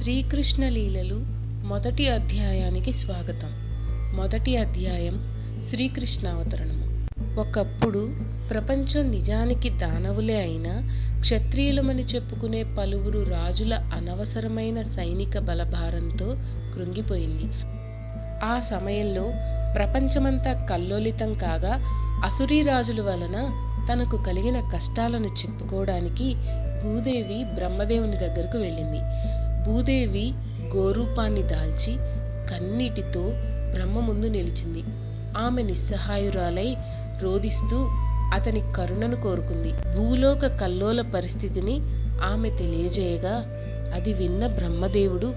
శ్రీకృష్ణ లీలలు మొదటి అధ్యాయానికి స్వాగతం. మొదటి అధ్యాయం శ్రీకృష్ణావతరణము. ఒకప్పుడు ప్రపంచం నిజానికి దానవులే అయినా క్షత్రియులమని చెప్పుకునే పలువురు రాజుల అనవసరమైన సైనిక బలభారంతో కృంగిపోయింది. ఆ సమయంలో ప్రపంచమంతా కల్లోలితం కాగా అసురీ రాజుల వలన తనకు కలిగిన కష్టాలను చెప్పుకోవడానికి భూదేవి బ్రహ్మదేవుని దగ్గరకు వెళ్ళింది. భూదేవి గోరూపాన్ని దాల్చి కన్నీటితో బ్రహ్మ ముందు నిలిచింది. ఆమె నిస్సహాయురాలై రోదిస్తూ అతని కరుణను కోరుకుంది. భూలోక కల్లోల పరిస్థితిని ఆమె తెలియజేయగా అది విన్న బ్రహ్మదేవుడు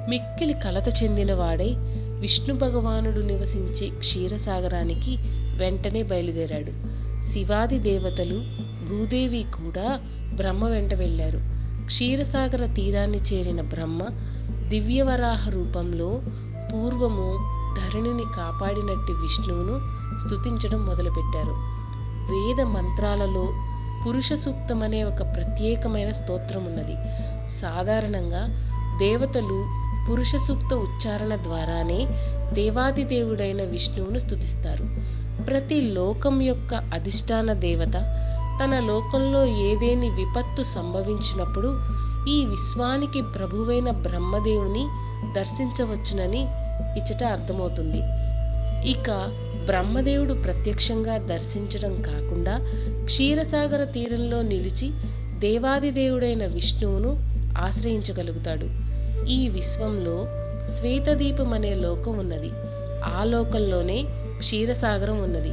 మిక్కిలి కలత చెందినవాడై విష్ణు భగవానుడు నివసించే క్షీరసాగరానికి వెంటనే బయలుదేరాడు. శివాది దేవతలు భూదేవి కూడా బ్రహ్మ వెంట వెళ్ళారు. క్షీరసాగర తీరాన్ని చేరిన బ్రహ్మ దివ్యవరాహ రూపంలో పూర్వము ధరణిని కాపాడినట్టి విష్ణువును స్తుతించడం మొదలుపెట్టారు. వేద మంత్రాలలో పురుష సూక్తం అనే ఒక ప్రత్యేకమైన స్తోత్రం ఉన్నది. సాధారణంగా దేవతలు పురుష సూక్త ఉచ్చారణ ద్వారానే దేవాది దేవుడైన విష్ణువును స్తుతిస్తారు. ప్రతి లోకం యొక్క అధిష్టాన దేవత తన లోకంలో ఏదేని విపత్తు సంభవించినప్పుడు ఈ విశ్వానికి ప్రభువైన బ్రహ్మదేవుని దర్శించవచ్చునని ఇచ్చట అర్థమవుతుంది. ఇక బ్రహ్మదేవుడు ప్రత్యక్షంగా దర్శించడం కాకుండా క్షీరసాగర తీరంలో నిలిచి దేవాది దేవుడైన విష్ణువును ఆశ్రయించగలుగుతాడు. ఈ విశ్వంలో శ్వేతదీపం అనే లోకం ఉన్నది. ఆ లోకంలోనే క్షీరసాగరం ఉన్నది.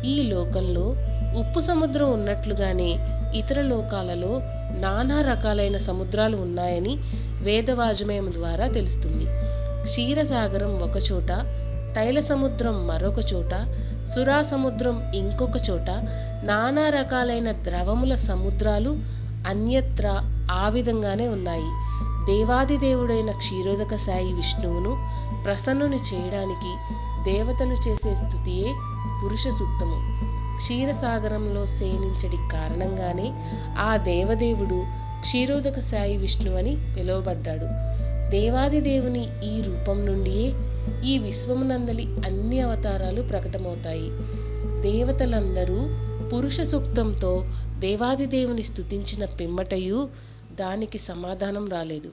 ఈ లోకంలో ఉప్పు సముద్రం ఉన్నట్లుగానే ఇతర లోకాలలో నానా రకాలైన సముద్రాలు ఉన్నాయని వేదవాజమయం ద్వారా తెలుస్తుంది. క్షీరసాగరం ఒకచోట, తైల సముద్రం మరొక చోట, సురా సముద్రం ఇంకొక చోట, నానా రకాలైన ద్రవముల సముద్రాలు అన్యత్రా ఆ విధంగానే ఉన్నాయి. దేవాది దేవుడైన క్షీరోదక సాయి విష్ణువును ప్రసన్నుని చేయడానికి దేవతలు చేసే స్తుతియే పురుష సూక్తము. క్షీరసాగరంలో శయనించడి కారణంగానే ఆ దేవదేవుడు క్షీరోదక సాయి విష్ణువని పిలువబడ్డాడు. దేవాది దేవుని ఈ రూపం నుండియే ఈ విశ్వమునందలి అన్ని అవతారాలు ప్రకటమవుతాయి. దేవతలందరూ పురుష సూక్తంతో దేవాది దేవుని స్తుతించిన పిమ్మటయు దానికి సమాధానం రాలేదు.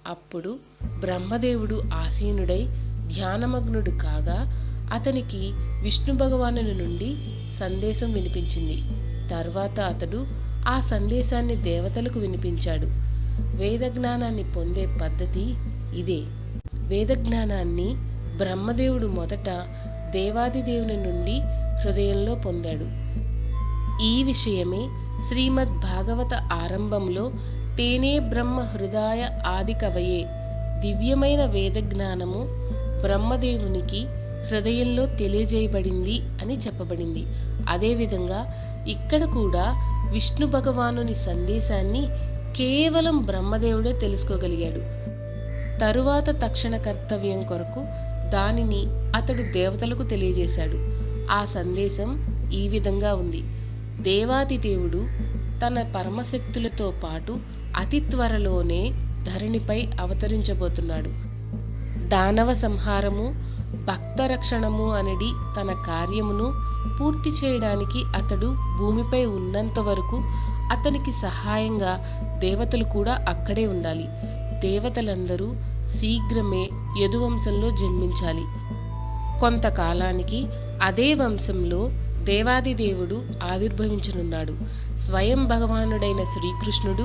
అప్పుడు బ్రహ్మదేవుడు ఆసీనుడై ధ్యానమగ్నుడు కాగా అతనికి విష్ణు భగవాను నుండి సందేశం వినిపించింది. తర్వాత అతడు ఆ సందేశాన్ని దేవతలకు వినిపించాడు. వేదజ్ఞానాన్ని పొందే పద్ధతి ఇదే. వేదజ్ఞానాన్ని బ్రహ్మదేవుడు మొదట దేవాది దేవుని నుండి హృదయంలో పొందాడు. ఈ విషయమే శ్రీమద్ భాగవత ఆరంభంలో తేనే బ్రహ్మ హృదయ ఆది కవయే, దివ్యమైన వేదజ్ఞానము బ్రహ్మదేవునికి హృదయంలో తెలియజేయబడింది అని చెప్పబడింది. అదేవిధంగా ఇక్కడ కూడా విష్ణు భగవానుని సందేశాన్ని కేవలం బ్రహ్మదేవుడే తెలుసుకోగలిగాడు. తరువాత తక్షణ కర్తవ్యం కొరకు దానిని అతడు దేవతలకు తెలియజేశాడు. ఆ సందేశం ఈ విధంగా ఉంది. దేవాది దేవుడు తన పరమశక్తులతో పాటు అతి త్వరలోనే ధరణిపై అవతరించబోతున్నాడు. దానవ సంహారము, భక్త రక్షణము అనేది తన కార్యమును పూర్తి చేయడానికి అతడు భూమిపై ఉన్నంత వరకు అతనికి సహాయంగా దేవతలు కూడా అక్కడే ఉండాలి. దేవతలందరూ శీఘ్రమే యదువంశంలో జన్మించాలి. కొంతకాలానికి అదే వంశంలో దేవాది దేవుడు ఆవిర్భవించనున్నాడు. స్వయం భగవానుడైన శ్రీకృష్ణుడు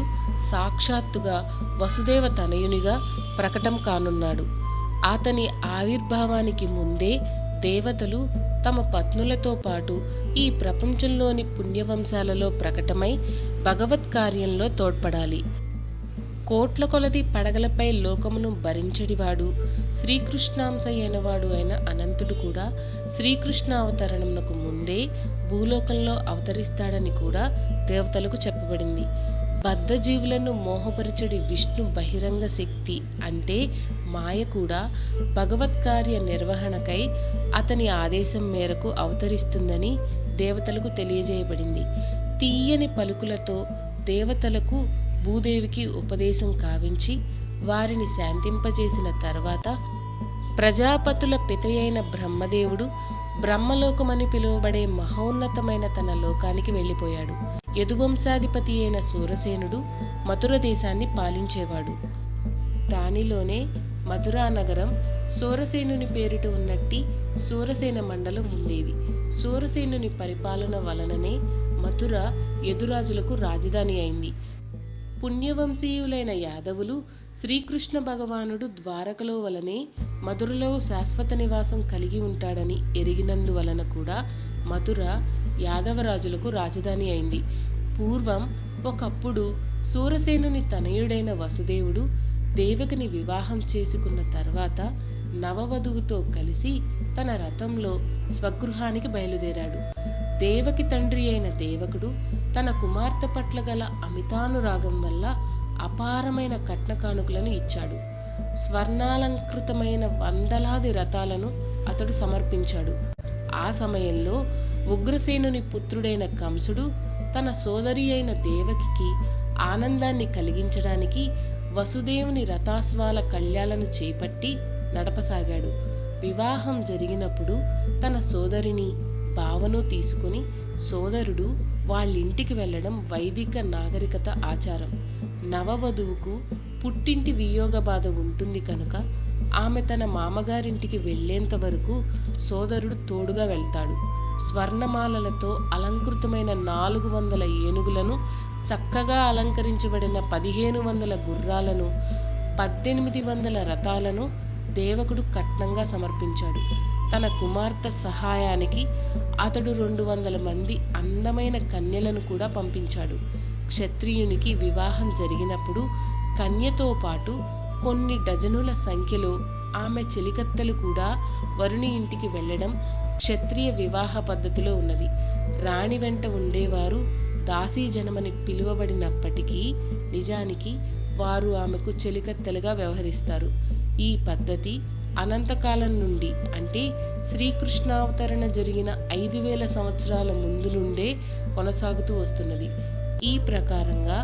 సాక్షాత్తుగా వసుదేవ తనయునిగా ప్రకటం కానున్నాడు. అతని ఆవిర్భావానికి ముందే దేవతలు తమ పత్నులతో పాటు ఈ ప్రపంచంలోని పుణ్యవంశాలలో ప్రకటమై భగవత్ కార్యంలో తోడ్పడాలి. కోట్ల కొలది పడగలపై లోకమును భరించడివాడు, శ్రీకృష్ణాంశ అయినవాడు అయిన అనంతుడు కూడా శ్రీకృష్ణావతరణమునకు ముందే భూలోకంలో అవతరిస్తాడని కూడా దేవతలకు చెప్పబడింది. బద్ధజీవులను మోహపరచడి విష్ణు బహిరంగ శక్తి అంటే మాయ కూడా భగవత్కార్య నిర్వహణకై అతని ఆదేశం మేరకు అవతరిస్తుందని దేవతలకు తెలియజేయబడింది. తీయని పలుకులతో దేవతలకు భూదేవికి ఉపదేశం కావించి వారిని శాంతింపజేసిన తర్వాత ప్రజాపతుల పితయైన బ్రహ్మదేవుడు బ్రహ్మలోకమని పిలువబడే మహోన్నతమైన తన లోకానికి వెళ్ళిపోయాడు. యదువంశాధిపతి అయిన సూరసేనుడు మథుర దేశాన్ని పాలించేవాడు. దానిలోనే మథురా నగరం, సూరసేనుని పేరిట ఉన్నట్టి సూరసేన మండలం ఉండేవి. సూరసేనుని పరిపాలన వలననే మథుర యదురాజులకు రాజధాని అయింది. పుణ్యవంశీయులైన యాదవులు శ్రీకృష్ణ భగవానుడు ద్వారకలో వలనే మధురలో శాశ్వత నివాసం కలిగి ఉంటాడని ఎరిగినందువలన కూడా మథుర యాదవరాజులకు రాజధాని అయింది. పూర్వం ఒకప్పుడు సూరసేనుని తనయుడైన వసుదేవుడు దేవకిని వివాహం చేసుకున్న తర్వాత నవవధువుతో కలిసి తన రథంలో స్వగృహానికి బయలుదేరాడు. దేవకి తండ్రి అయిన దేవకుడు తన కుమార్తె పట్ల గల అమితానురాగం వల్ల అపారమైన కట్న కానుకలను ఇచ్చాడు. స్వర్ణాలంకృతమైన వందలాది రథాలను అతడు సమర్పించాడు. ఆ సమయంలో ఉగ్రసేనుని పుత్రుడైన కంసుడు తన సోదరి అయిన దేవకికి ఆనందాన్ని కలిగించడానికి వసుదేవుని రథాస్వాల కళ్యాలను చేపట్టి నడపసాగాడు. వివాహం జరిగినప్పుడు తన సోదరిని భావను తీసుకుని సోదరుడు వాళ్ళింటికి వెళ్ళడం వైదిక నాగరికత ఆచారం. నవవధువుకు పుట్టింటి వియోగ బాధ ఉంటుంది కనుక ఆమె తన మామగారింటికి వెళ్లేంత వరకు సోదరుడు తోడుగా వెళ్తాడు. స్వర్ణమాలలతో అలంకృతమైన 400 ఏనుగులను, చక్కగా అలంకరించబడిన 1500 గుర్రాలను, 1800 రథాలను దేవకుడు కట్నంగా సమర్పించాడు. తన కుమార్తె సహాయానికి అతడు 200 మంది అందమైన కన్యలను కూడా పంపించాడు. క్షత్రియునికి వివాహం జరిగినప్పుడు కన్యతో పాటు కొన్ని డజనుల సంఖ్యలో ఆమె చెలికత్తెలు కూడా వరుణి ఇంటికి వెళ్ళడం క్షత్రియ వివాహ పద్ధతిలో ఉన్నది. రాణి వెంట ఉండేవారు దాసీజనమని పిలువబడినప్పటికీ నిజానికి వారు ఆమెకు చెలికత్తెలుగా వ్యవహరిస్తారు. ఈ పద్ధతి అనంతకాలం నుండి, అంటే శ్రీకృష్ణావతరణ జరిగిన 5000 సంవత్సరాల ముందు నుండే కొనసాగుతూ వస్తున్నది. ఈ ప్రకారంగా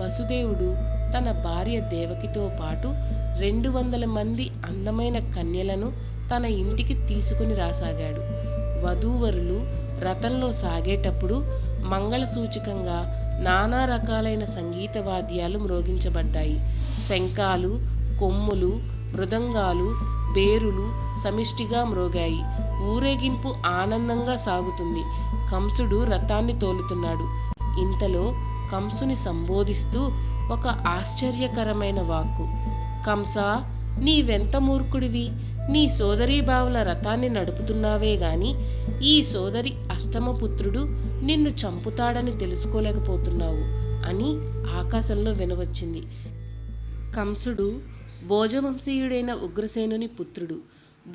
వసుదేవుడు తన భార్య దేవకితో పాటు 200 మంది అందమైన కన్యలను తన ఇంటికి తీసుకుని రాసాగాడు. వధూవరులు రథంలో సాగేటప్పుడు మంగళసూచకంగా నానా రకాలైన సంగీత వాద్యాలు మ్రోగించబడ్డాయి. శంఖాలు, కొమ్ములు, మృదంగాలు, బేరులు సమిష్టిగా మ్రోగాయి. ఊరేగింపు ఆనందంగా సాగుతుంది. కంసుడు రథాన్ని తోలుతున్నాడు. ఇంతలో కంసుని సంబోధిస్తూ ఒక ఆశ్చర్యకరమైన వాక్కు, కంసా, నీవెంత మూర్ఖుడివి! నీ సోదరీబావుల రథాన్ని నడుపుతున్నావే గాని ఈ సోదరి అష్టమపుత్రుడు నిన్ను చంపుతాడని తెలుసుకోలేకపోతున్నావు అని ఆకాశంలో వినవచ్చింది. కంసుడు భోజవంశీయుడైన ఉగ్రసేనుని పుత్రుడు.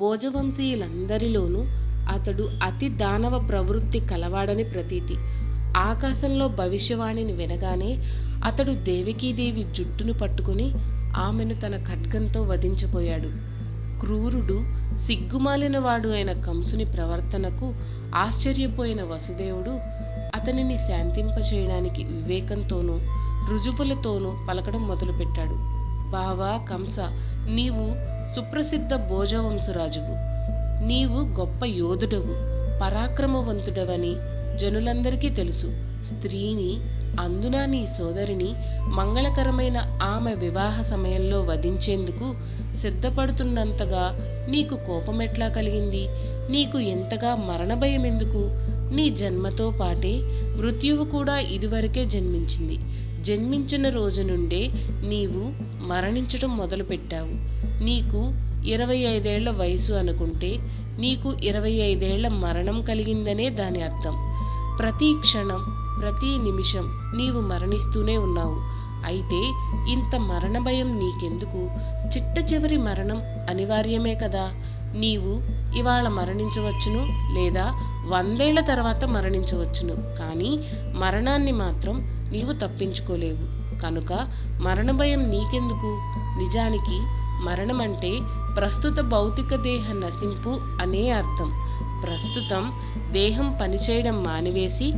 భోజవంశీయులందరిలోనూ అతడు అతి దానవ ప్రవృత్తి కలవాడని ప్రతీతి. ఆకాశంలో భవిష్యవాణిని వినగానే అతడు దేవకీదేవి జుట్టును పట్టుకుని ఆమెను తన ఖడ్గంతో వధించబోయాడు. క్రూరుడు, సిగ్గుమాలినవాడు అయిన కంసుని ప్రవర్తనకు ఆశ్చర్యపోయిన వసుదేవుడు అతనిని శాంతింపచేయడానికి వివేకంతోనూ రుజువులతోనూ పలకడం మొదలుపెట్టాడు. బావా కంస, నీవు సుప్రసిద్ధ భోజవంశరాజువు. నీవు గొప్ప యోధుడవు, పరాక్రమవంతుడవని జనులందరికీ తెలుసు. స్త్రీని, అందున నీ సోదరిని మంగళకరమైన ఆమె వివాహ సమయంలో వధించేందుకు సిద్ధపడుతున్నంతగా నీకు కోపమెట్లా కలిగింది? నీకు ఎంతగా మరణభయం ఎందుకు? నీ జన్మతో పాటే మృత్యువు కూడా ఇదివరకే జన్మించింది. జన్మించిన రోజు నుండే నీవు మరణించటం మొదలుపెట్టావు. నీకు 25 ఏళ్ల వయసు అనుకుంటే నీకు 25 ఏళ్ల మరణం కలిగిందనే దాని అర్థం. ప్రతి క్షణం, ప్రతి నిమిషం నీవు మరణిస్తూనే ఉన్నావు. అయితే ఇంత మరణ భయం నీకెందుకు? చిట్ట చివరి మరణం అనివార్యమే కదా. నీవు ఇవాళ మరణించవచ్చును, లేదా 100 ఏళ్ల తర్వాత మరణించవచ్చును. కానీ మరణాన్ని మాత్రం నీవు తప్పించుకోలేవు. కనుక మరణ భయం నీకెందుకు? నిజానికి మరణం అంటే ప్రస్తుత భౌతిక దేహ నశింపు అనే అర్థం. ప్రస్తుతం దేహం పనిచేయడం మానివేసి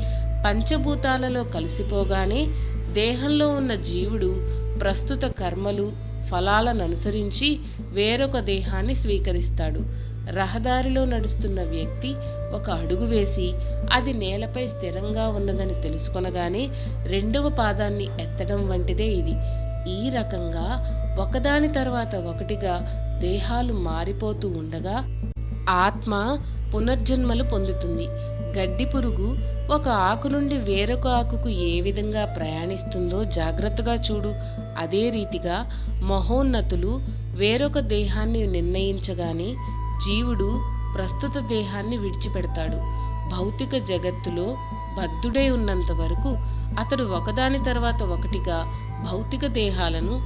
పంచభూతాలలో కలిసిపోగానే దేహంలో ఉన్న జీవుడు ప్రస్తుత కర్మలు, ఫలాలను అనుసరించి వేరొక దేహాన్ని స్వీకరిస్తాడు. రహదారిలో నడుస్తున్న వ్యక్తి ఒక అడుగు వేసి అది నేలపై స్థిరంగా ఉన్నదని తెలుసుకొనగానే రెండవ పాదాన్ని ఎత్తడం వంటిదే ఇది. ఈ రకంగా ఒకదాని తర్వాత ఒకటిగా దేహాలు మారిపోతూ ఉండగా ఆత్మ పునర్జన్మలు పొందుతుంది. గడ్డి పురుగు ఒక ఆకు నుండి వేరొక ఆకుకు ఏ విధంగా ప్రయాణిస్తుందో జాగ్రత్తగా చూడు. అదే రీతిగా మహోన్నతులు వేరొక దేహాన్ని నిర్ణయించగానే జీవుడు ప్రస్తుత దేహాన్ని విడిచిపెడతాడు. భౌతిక జగత్తులో బద్ధుడై ఉన్నంత వరకు అతడు ఒకదాని తర్వాత ఒకటిగా భౌతిక దేహాలను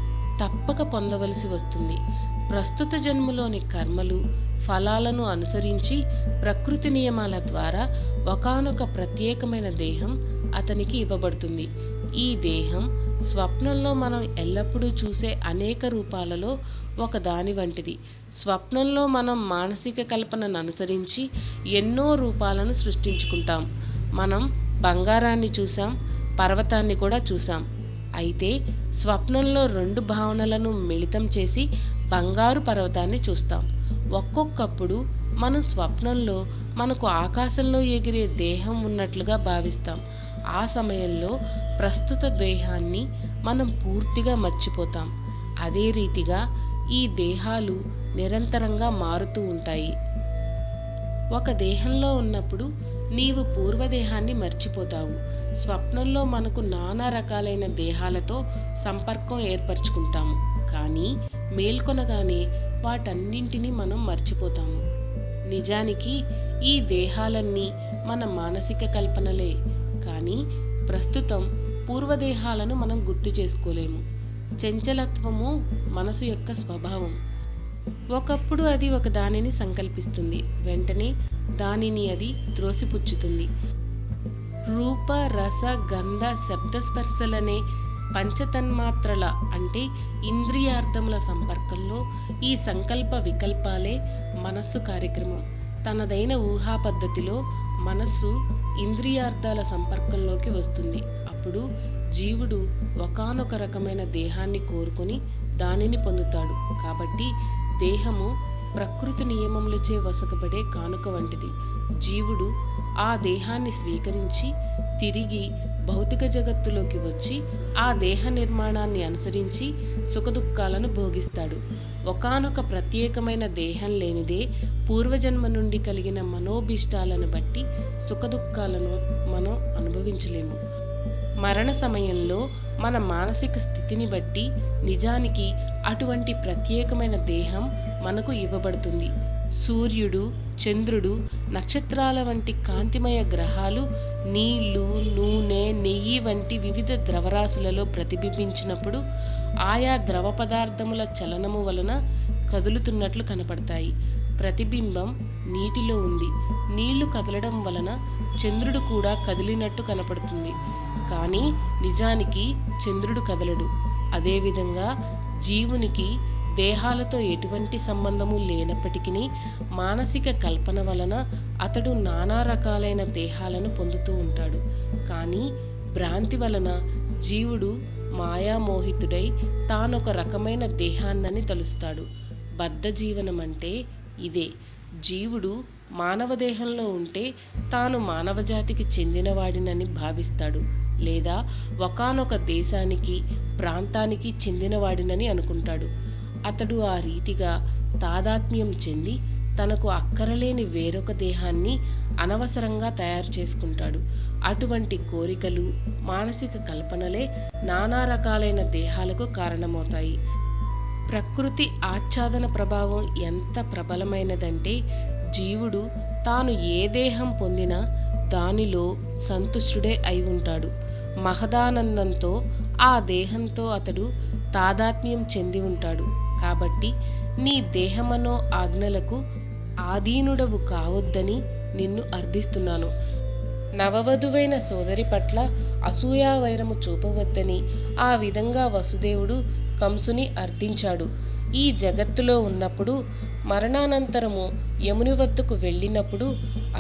తప్పక పొందవలసి వస్తుంది. ప్రస్తుత జన్మలోని కర్మలు ఫలాలను అనుసరించి ప్రకృతి నియమాల ద్వారా ఒకానొక ప్రత్యేకమైన దేహం అతనికి ఇవ్వబడుతుంది. ఈ దేహం స్వప్నంలో మనం ఎల్లప్పుడూ చూసే అనేక రూపాలలో ఒకదాని వంటిది. స్వప్నంలో మనం మానసిక కల్పనను అనుసరించి ఎన్నో రూపాలను సృష్టించుకుంటాం. మనం బంగారాన్ని చూసాం, పర్వతాన్ని కూడా చూసాం. అయితే స్వప్నంలో రెండు భావనలను మిళితం చేసి బంగారు పర్వతాన్ని చూస్తాం. ఒక్కొక్కప్పుడు మనం స్వప్నంలో మనకు ఆకాశంలో ఎగిరే దేహం ఉన్నట్లుగా భావిస్తాం. ఆ సమయంలో ప్రస్తుత దేహాన్ని మనం పూర్తిగా మర్చిపోతాం. అదే రీతిగా ఈ దేహాలు నిరంతరంగా మారుతూ ఉంటాయి. ఒక దేహంలో ఉన్నప్పుడు నీవు పూర్వదేహాన్ని మర్చిపోతావు. స్వప్నంలో మనకు నానా రకాలైన దేహాలతో సంపర్కం ఏర్పరచుకుంటాము. కానీ మేల్కొనగానే వాటన్నింటినీ మనం మర్చిపోతాము. నిజానికి ఈ దేహాలన్నీ మన మానసిక కల్పనలే. కానీ ప్రస్తుతం పూర్వదేహాలను మనం గుర్తు చేసుకోలేము. చంచలత్వము మనసు యొక్క స్వభావం. ఒకప్పుడు అది ఒక దానిని సంకల్పిస్తుంది, వెంటనే దానిని అది త్రోసిపుచ్చుతుంది. రూప రస గంధ శబ్దస్పర్శలనే పంచతన్మాత్రల అంటే ఇంద్రియార్థముల సంపర్కంలో ఈ సంకల్ప వికల్పాలే మనస్సు కార్యక్రమం. తనదైన ఊహా పద్ధతిలో మనస్సు ఇంద్రియార్థాల సంపర్కంలోకి వస్తుంది. అప్పుడు జీవుడు ఒకానొక రకమైన దేహాన్ని కోరుకొని దానిని పొందుతాడు. కాబట్టి దేహము ప్రకృతి నియమములచే వసకబడే కానుక వంటిది. జీవుడు ఆ దేహాన్ని స్వీకరించి తిరిగి భౌతిక జగత్తులోకి వచ్చి ఆ దేహ నిర్మాణాన్ని అనుసరించి సుఖదుఖాలను భోగిస్తాడు. ఒకానొక ప్రత్యేకమైన దేహం లేనిదే పూర్వజన్మ నుండి కలిగిన మనోభీష్టాలను బట్టి సుఖదుఖాలను మనం అనుభవించలేము. మరణ సమయంలో మన మానసిక స్థితిని బట్టి నిజానికి అటువంటి ప్రత్యేకమైన దేహం మనకు ఇవ్వబడుతుంది. సూర్యుడు, చంద్రుడు, నక్షత్రాల వంటి కాంతిమయ గ్రహాలు నీళ్లు, నూనె, నెయ్యి వంటి వివిధ ద్రవరాశులలో ప్రతిబింబించినప్పుడు ఆయా ద్రవ పదార్థముల చలనము వలన కదులుతున్నట్లు కనపడతాయి. ప్రతిబింబం నీటిలో ఉంది. నీళ్లు కదలడం వలన చంద్రుడు కూడా కదిలినట్టు కనపడుతుంది. కానీ నిజానికి చంద్రుడు కదలడు. అదేవిధంగా జీవునికి దేహాలతో ఎటువంటి సంబంధము లేనప్పటికీ మానసిక కల్పన వలన అతడు నానా రకాలైన దేహాలను పొందుతూ ఉంటాడు. కానీ భ్రాంతి వలన జీవుడు మాయామోహితుడై తానొక రకమైన దేహాన్నని తలుస్తాడు. బద్ధ జీవనం అంటే ఇదే. జీవుడు మానవ దేహంలో ఉంటే తాను మానవజాతికి చెందినవాడినని భావిస్తాడు, లేదా ఒకానొక దేశానికి, ప్రాంతానికి చెందినవాడినని అనుకుంటాడు. అతడు ఆ రీతిగా తాదాత్మ్యం చెంది తనకు అక్కరలేని వేరొక దేహాన్ని అనవసరంగా తయారు చేసుకుంటాడు. అటువంటి కోరికలు, మానసిక కల్పనలే నానా రకాలైన దేహాలకు కారణమవుతాయి. ప్రకృతి ఆచ్ఛాదన ప్రభావం ఎంత ప్రబలమైనదంటే జీవుడు తాను ఏ దేహం పొందినా దానిలో సంతుష్టుడే అయి ఉంటాడు. మహదానందంతో ఆ దేహంతో అతడు తాదాత్మ్యం చెంది ఉంటాడు. కాబట్టి నీ దేహమనో ఆజ్ఞలకు ఆధీనుడవు కావద్దని నిన్ను అర్థిస్తున్నాను. నవవధువైన సోదరి పట్ల అసూయావైరము చూపవద్దని ఆ విధంగా వసుదేవుడు కంసుని అర్థించాడు. ఈ జగత్తులో ఉన్నప్పుడు మరణానంతరము యముని వద్దకు వెళ్ళినప్పుడు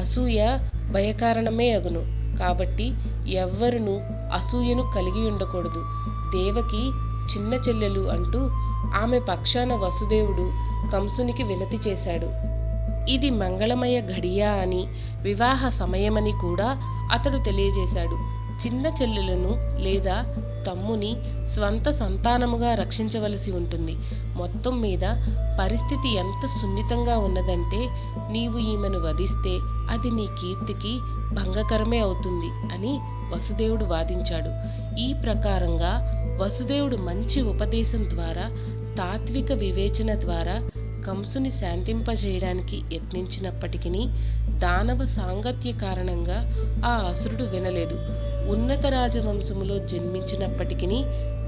అసూయ భయకారణమే అగును. కాబట్టి ఎవ్వరును అసూయను కలిగి ఉండకూడదు. దేవకి చిన్న చెల్లెలు అంటూ ఆమె పక్షాన వసుదేవుడు కంసునికి వినతి చేశాడు. ఇది మంగళమయ ఘడియ అని, వివాహ సమయమని కూడా అతడు తెలియజేశాడు. చిన్న చెల్లెలను లేదా తమ్ముని స్వంత సంతానముగా రక్షించవలసి ఉంటుంది. మొత్తం మీద పరిస్థితి ఎంత సున్నితంగా ఉన్నదంటే, నీవు ఈమెను వధిస్తే అది నీ కీర్తికి భంగకరమే అవుతుంది అని వసుదేవుడు వాదించాడు. ఈ ప్రకారంగా వసుదేవుడు మంచి ఉపదేశం ద్వారా, తాత్విక వివేచన ద్వారా కంసుని శాంతింపజేయడానికి యత్నించినప్పటికీ దానవ సాంగత్య కారణంగా ఆ అసురుడు వినలేదు. ఉన్నత రాజవంశములో జన్మించినప్పటికీ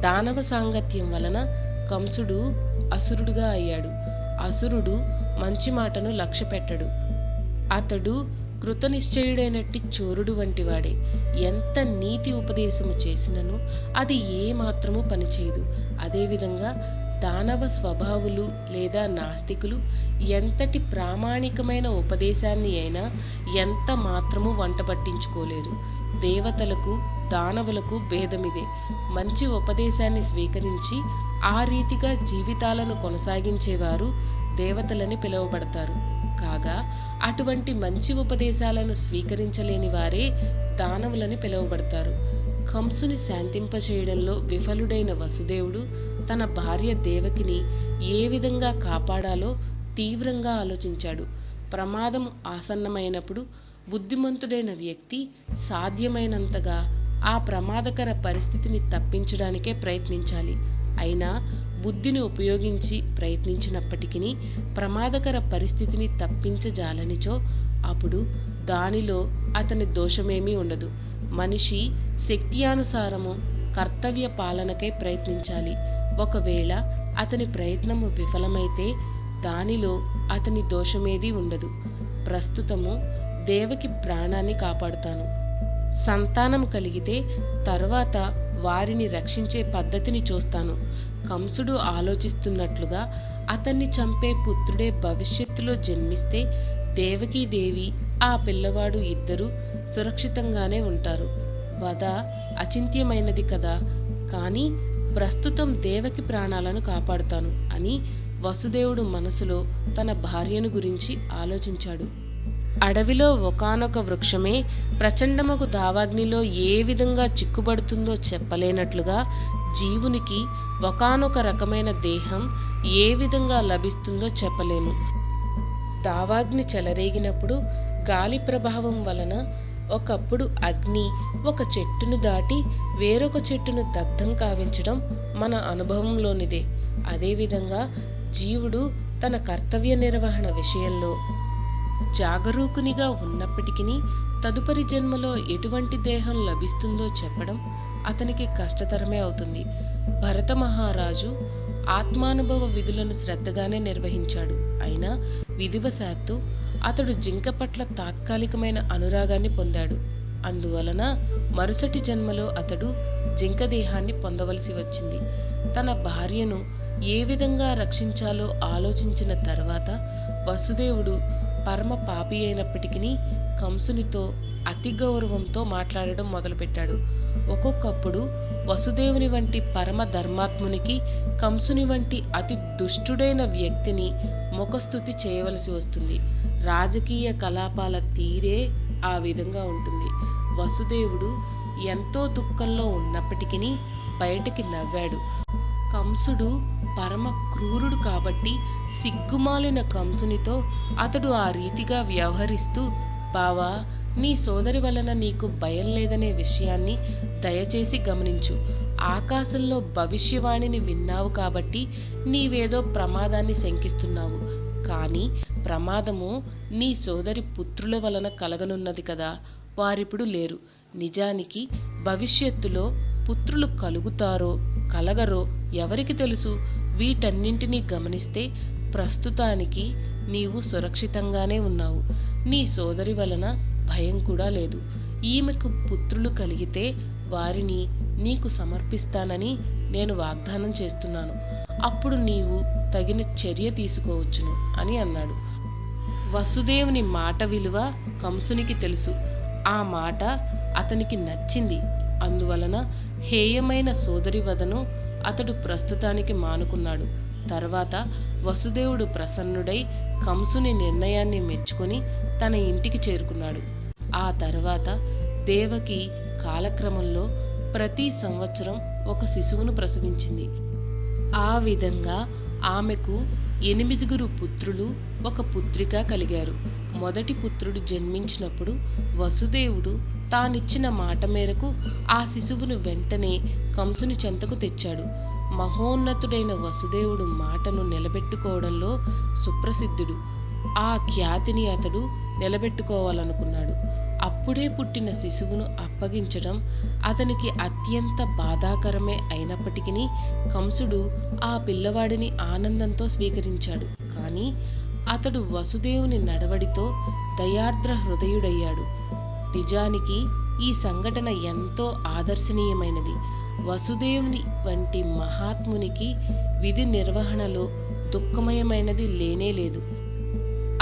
దానవ సాంగత్యం వలన కంసుడు అసురుడుగా అయ్యాడు. అసురుడు మంచి మాటను లక్ష్యపెట్టడు. అతడు కృతనిశ్చయుడైనట్టి చోరుడు వంటివాడే. ఎంత నీతి ఉపదేశము చేసినను అది ఏమాత్రము పనిచేయదు. అదేవిధంగా దానవ స్వభావులు లేదా నాస్తికులు ఎంతటి ప్రామాణికమైన ఉపదేశాన్ని అయినా ఎంత మాత్రము వంట పట్టించుకోలేరు. దేవతలకు దానవులకు భేదమిదే. మంచి ఉపదేశాన్ని స్వీకరించి ఆ రీతిగా జీవితాలను కొనసాగించేవారు దేవతలని పిలువబడతారు. కాగా అటువంటి మంచి ఉపదేశాలను స్వీకరించలేని వారే దానవులని పిలువబడతారు. కంసుని శాంతింపచేయడంలో విఫలుడైన వసుదేవుడు తన భార్య దేవకిని ఏ విధంగా కాపాడాలో తీవ్రంగా ఆలోచించాడు. ప్రమాదం ఆసన్నమైనప్పుడు బుద్ధిమంతుడైన వ్యక్తి సాధ్యమైనంతగా ఆ ప్రమాదకర పరిస్థితిని తప్పించడానికే ప్రయత్నించాలి. అయినా బుద్ధిని ఉపయోగించి ప్రయత్నించినప్పటికీ ప్రమాదకర పరిస్థితిని తప్పించజాలనిచో అప్పుడు దానిలో అతని దోషమేమీ ఉండదు. మనిషి శక్త్యానుసారము కర్తవ్య పాలనకై ప్రయత్నించాలి. ఒకవేళ అతని ప్రయత్నము విఫలమైతే దానిలో అతని దోషమేదీ ఉండదు. ప్రస్తుతము దేవకి ప్రాణాన్ని కాపాడుతాను. సంతానం కలిగితే తర్వాత వారిని రక్షించే పద్ధతిని చూస్తాను. కంసుడు ఆలోచిస్తున్నట్లుగా అతన్ని చంపే పుత్రుడే భవిష్యత్తులో జన్మిస్తే దేవకీదేవి ఆ పిల్లవాడు ఇద్దరూ సురక్షితంగానే ఉంటారు. వధ అచింత్యమైనది కదా, కానీ ప్రస్తుతం దేవకి ప్రాణాలను కాపాడుతాను అని వసుదేవుడు మనసులో తన భార్యను గురించి ఆలోచించాడు. అడవిలో ఒకానొక వృక్షమే ప్రచండమగు దావాగ్నిలో ఏ విధంగా చిక్కుబడుతుందో చెప్పలేనట్లుగా జీవునికి ఒకానొక రకమైన దేహం ఏ విధంగా లభిస్తుందో చెప్పలేము. దావాగ్ని చెలరేగినప్పుడు గాలి ప్రభావం వలన ఒకప్పుడు అగ్ని ఒక చెట్టును దాటి వేరొక చెట్టును దగ్ధం కావించడం మన అనుభవంలోనిదే. అదేవిధంగా జీవుడు తన కర్తవ్య నిర్వహణ విషయంలో జాగరూకునిగా ఉన్నప్పటికీ తదుపరి జన్మలో ఎటువంటి దేహం లభిస్తుందో చెప్పడం అతనికి కష్టతరమే అవుతుంది. భరత మహారాజు ఆత్మానుభవ విధులను శ్రద్ధగానే నిర్వహించాడు. అయినా విధివశాత్తు అతడు జింక పట్ల తాత్కాలికమైన అనురాగాన్ని పొందాడు. అందువలన మరుసటి జన్మలో అతడు జింక దేహాన్ని పొందవలసి వచ్చింది. తన భార్యను ఏ విధంగా రక్షించాలో ఆలోచించిన తర్వాత వసుదేవుడు పరమ పాపి అయినప్పటికీ కంసునితో అతి గౌరవంతో మాట్లాడడం మొదలుపెట్టాడు. ఒక్కొక్కప్పుడు వసుదేవుని వంటి పరమ ధర్మాత్మునికి కంసుని వంటి అతి దుష్టుడైన వ్యక్తిని ముఖస్తుతి చేయవలసి వస్తుంది. రాజకీయ కలాపాల తీరే ఆ విధంగా ఉంటుంది. వసుదేవుడు ఎంతో దుఃఖంలో ఉన్నప్పటికీ బయటికి నవ్వాడు. కంసుడు పరమ క్రూరుడు కాబట్టి సిగ్గుమాలిన కంసునితో అతడు ఆ రీతిగా వ్యవహరిస్తూ, బావా, నీ సోదరి వలన నీకు భయం లేదనే విషయాన్ని దయచేసి గమనించు. ఆకాశంలో భవిష్యవాణిని విన్నావు కాబట్టి నీవేదో ప్రమాదాన్ని శంకిస్తున్నావు. కానీ ప్రమాదము నీ సోదరి పుత్రుల వలన కలగనున్నది కదా. వారిప్పుడు లేరు. నిజానికి భవిష్యత్తులో పుత్రులు కలుగుతారో కలగరో ఎవరికి తెలుసు. వీటన్నింటినీ గమనిస్తే ప్రస్తుతానికి నీవు సురక్షితంగానే ఉన్నావు. నీ సోదరి వలన భయం కూడా లేదు. ఈమెకు పుత్రులు కలిగితే వారిని నీకు సమర్పిస్తానని నేను వాగ్దానం చేస్తున్నాను. అప్పుడు నీవు తగిన చర్య తీసుకోవచ్చును అని అన్నాడు. వసుదేవుని మాట విలువ కంసునికి తెలుసు. ఆ మాట అతనికి నచ్చింది. అందువలన హేయమైన సోదరి వదను అతడు ప్రస్తుతానికి మానుకున్నాడు. తర్వాత వసుదేవుడు ప్రసన్నుడై కంసుని నిర్ణయాన్ని మెచ్చుకొని తన ఇంటికి చేరుకున్నాడు. ఆ తర్వాత దేవకి కాలక్రమంలో ప్రతి సంవత్సరం ఒక శిశువును ప్రసవించింది. ఆ విధంగా ఆమెకు 8 పుత్రులు, ఒక పుత్రిక కలిగారు. మొదటి పుత్రుడు జన్మించినప్పుడు వసుదేవుడు తానిచ్చిన మాట మేరకు ఆ శిశువును వెంటనే కంసుని చెంతకు తెచ్చాడు. మహోన్నతుడైన వసుదేవుడు మాటను నిలబెట్టుకోవడంలో సుప్రసిద్ధుడు. ఆ ఖ్యాతిని అతడు నిలబెట్టుకోవాలనుకున్నాడు. అప్పుడే పుట్టిన శిశువును అప్పగించడం అతనికి అత్యంత బాధాకరమే అయినప్పటికీ కంసుడు ఆ పిల్లవాడిని ఆనందంతో స్వీకరించాడు. కానీ అతడు వసుదేవుని నడవడితో దయార్ద్ర హృదయుడయ్యాడు. నిజానికి ఈ సంఘటన ఎంతో ఆదర్శనీయమైనది. వసుదేవుని వంటి మహాత్మునికి విధి నిర్వహణలో దుఃఖమయమైనది లేనేలేదు.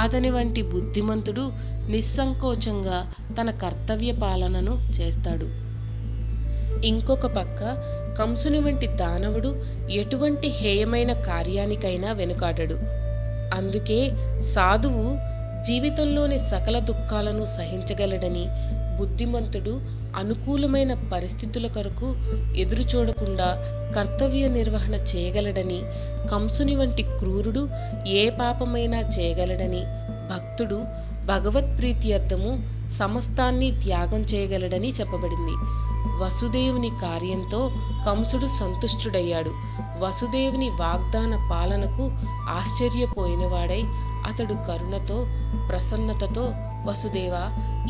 అతని వంటి బుద్ధిమంతుడు నిస్సంకోచంగా తన కర్తవ్య పాలనను చేస్తాడు. ఇంకొక పక్క కంసుని వంటి దానవుడు ఎటువంటి హేయమైన కార్యానికైనా వెనుకాడడు. అందుకే సాధువు జీవితంలోని సకల దుఃఖాలను సహించగలడని, బుద్ధిమంతుడు అనుకూలమైన పరిస్థితుల కొరకు ఎదురు చూడకుండా కర్తవ్య నిర్వహణ చేయగలడని, కంసుని వంటి క్రూరుడు ఏ పాపమైనా చేయగలడని, భక్తుడు భగవత్ప్రీత్యర్థము సమస్తాన్ని త్యాగం చేయగలడని చెప్పబడింది. వసుదేవుని కార్యంతో కంసుడు సంతుష్టుడయ్యాడు. వసుదేవుని వాగ్దాన పాలనకు ఆశ్చర్యపోయినవాడై అతడు కరుణతో, ప్రసన్నతతో, వసుదేవా,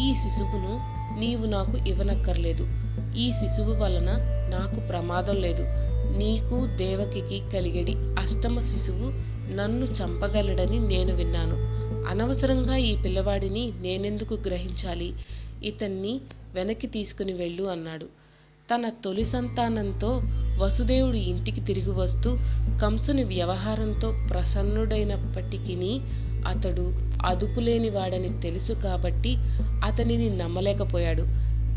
ఈ శిశువును నీవు నాకు ఇవ్వనక్కర్లేదు. ఈ శిశువు వలన నాకు ప్రమాదం లేదు. నీకు దేవకికి కలిగడి అష్టమ శిశువు నన్ను చంపగలడని నేను విన్నాను. అనవసరంగా ఈ పిల్లవాడిని నేనెందుకు గ్రహించాలి? ఇతన్ని వెనక్కి తీసుకుని వెళ్ళు అన్నాడు. తన తొలి సంతానంతో వసుదేవుడు ఇంటికి తిరిగి వస్తూ కంసుని వ్యవహారంతో ప్రసన్నుడైనప్పటికీ అతడు అదుపులేని వాడని తెలుసు కాబట్టి అతనిని నమ్మలేకపోయాడు.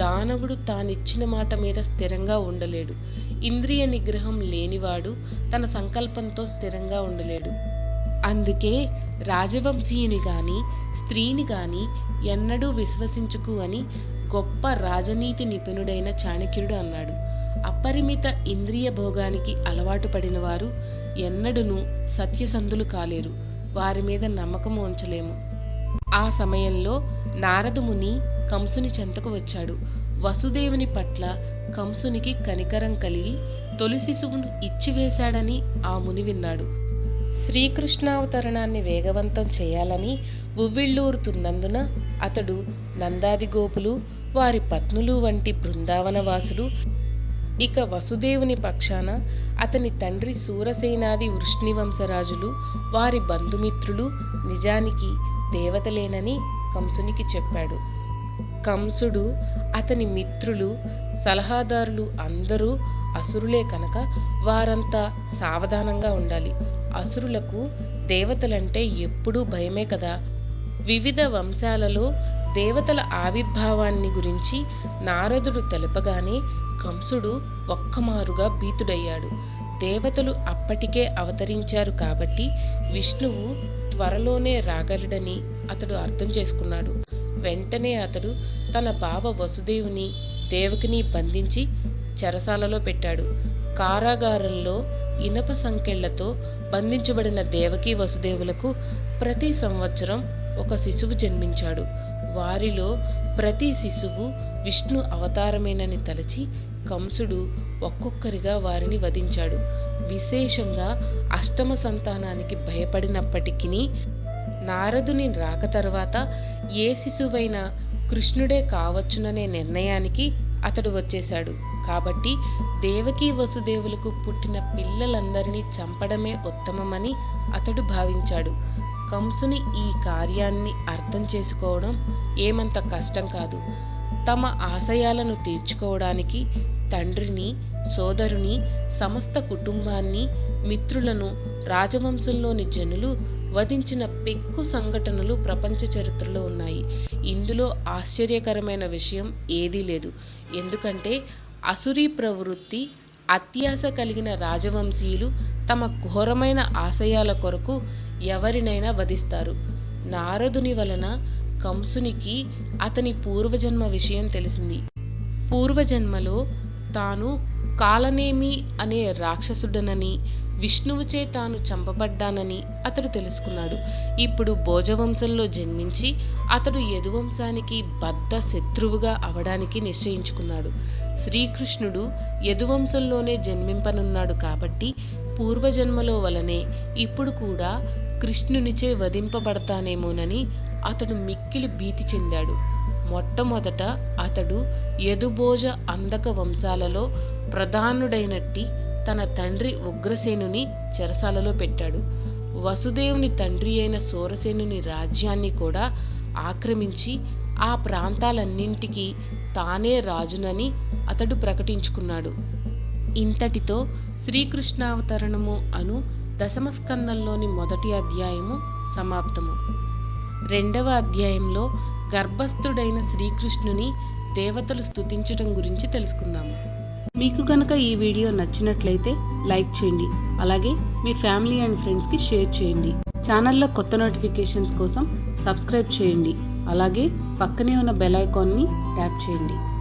దానవుడు తానిచ్చిన మాట మీద స్థిరంగా ఉండలేడు. ఇంద్రియ నిగ్రహం లేనివాడు తన సంకల్పంతో స్థిరంగా ఉండలేడు. అందుకే రాజవంశీయుని గాని స్త్రీని గాని ఎన్నడూ విశ్వసించుకు అని గొప్ప రాజనీతి నిపుణుడైన చాణక్యుడు అన్నాడు. అపరిమిత ఇంద్రియ భోగానికి అలవాటు పడిన వారు ఎన్నడూనూ సత్యసంధులు కాలేరు. వారి మీద నమ్మకం ఉంచలేము. ఆ సమయంలో నారదముని కంసుని చెంతకు వచ్చాడు. వసుదేవుని పట్ల కంసునికి కనికరం కలిగి తొలి శిశువును ఇచ్చివేశాడని ఆ ముని విన్నాడు. శ్రీకృష్ణావతరణాన్ని వేగవంతం చేయాలని ఉవ్విళ్ళూరుతున్నందున అతడు నందాది గోపులు, వారి పత్నులు వంటి బృందావనవాసులు, ఇక వసుదేవుని పక్షాన అతని తండ్రి సూరసేనాది వృష్ణివంశరాజులు, వారి బంధుమిత్రులు నిజానికి దేవతలేనని కంసునికి చెప్పాడు. కంసుడు, అతని మిత్రులు, సలహాదారులు అందరూ అసురులే కనుక వారంతా సావధానంగా ఉండాలి. అసురులకు దేవతలంటే ఎప్పుడూ భయమే కదా. వివిధ వంశాలలో దేవతల ఆవిర్భావాన్ని గురించి నారదుడు తెలపగానే కంసుడు ఒక్కమారుగా భీతుడయ్యాడు. దేవతలు అప్పటికే అవతరించారు కాబట్టి విష్ణువు త్వరలోనే రాగలడని అతడు అర్థం చేసుకున్నాడు. వెంటనే అతడు తన బావ వసుదేవుని, దేవకిని బంధించి చెరసాలలో పెట్టాడు. కారాగారంలో ఇనప సంకెళ్లతో బంధించబడిన దేవకీ వసుదేవులకు ప్రతి సంవత్సరం ఒక శిశువు జన్మించాడు. వారిలో ప్రతి శిశువు విష్ణు అవతారమేనని తలచి కంసుడు ఒక్కొక్కరిగా వారిని వధించాడు. విశేషంగా అష్టమ సంతానానికి భయపడినప్పటికీ నారదుని రాక తర్వాత ఏ శిశువైనా కృష్ణుడే కావచ్చుననే నిర్ణయానికి అతడు వచ్చేశాడు. కాబట్టి దేవకీ వసుదేవులకు పుట్టిన పిల్లలందరినీ చంపడమే ఉత్తమమని అతడు భావించాడు. కంసుని ఈ కార్యాన్ని అర్థం చేసుకోవడం ఏమంత కష్టం కాదు. తమ ఆశయాలను తీర్చుకోవడానికి తండ్రిని, సోదరుని, సమస్త కుటుంబాన్ని, మిత్రులను రాజవంశంలోని జనులు వధించిన పెక్కు సంఘటనలు ప్రపంచ చరిత్రలో ఉన్నాయి. ఇందులో ఆశ్చర్యకరమైన విషయం ఏదీ లేదు. ఎందుకంటే అసురీ ప్రవృత్తి అత్యాశ కలిగిన రాజవంశీయులు తమ ఘోరమైన ఆశయాల కొరకు ఎవరినైనా వధిస్తారు. నారదుని వలన కంసునికి అతని పూర్వజన్మ విషయం తెలిసింది. పూర్వజన్మలో తాను కాలనేమి అనే రాక్షసుడనని, విష్ణువుచే తాను చంపబడ్డానని అతడు తెలుసుకున్నాడు. ఇప్పుడు భోజవంశంలో జన్మించి అతడు యదువంశానికి బద్ధ శత్రువుగా అవడానికి నిశ్చయించుకున్నాడు. శ్రీకృష్ణుడు యదువంశంలోనే జన్మింపనున్నాడు కాబట్టి పూర్వజన్మలో వలనే ఇప్పుడు కూడా కృష్ణునిచే వధింపబడతానేమోనని అతడు మిక్కిలి భీతి చెందాడు. మొట్టమొదట అతడు యదుభోజ అందక వంశాలలో ప్రధానుడైనట్టి తన తండ్రి ఉగ్రసేనుని చెరసాలలో పెట్టాడు. వసుదేవుని తండ్రి అయిన సూరసేనుని రాజ్యాన్ని కూడా ఆక్రమించి ఆ ప్రాంతాలన్నింటికీ తానే రాజునని అతడు ప్రకటించుకున్నాడు. ఇంతటితో శ్రీకృష్ణావతరణము అను దశమస్కందంలోని మొదటి అధ్యాయము సమాప్తము. రెండవ అధ్యాయంలో గర్భస్థుడైన శ్రీకృష్ణుని దేవతలు స్తుతించటం గురించి తెలుసుకుందాము. మీకు కనుక ఈ వీడియో నచ్చినట్లయితే లైక్ చేయండి. అలాగే మీ ఫ్యామిలీ అండ్ ఫ్రెండ్స్కి షేర్ చేయండి. ఛానల్లో కొత్త నోటిఫికేషన్స్ కోసం సబ్స్క్రైబ్ చేయండి. అలాగే పక్కనే ఉన్న బెల్ ఐకాన్ని ట్యాప్ చేయండి.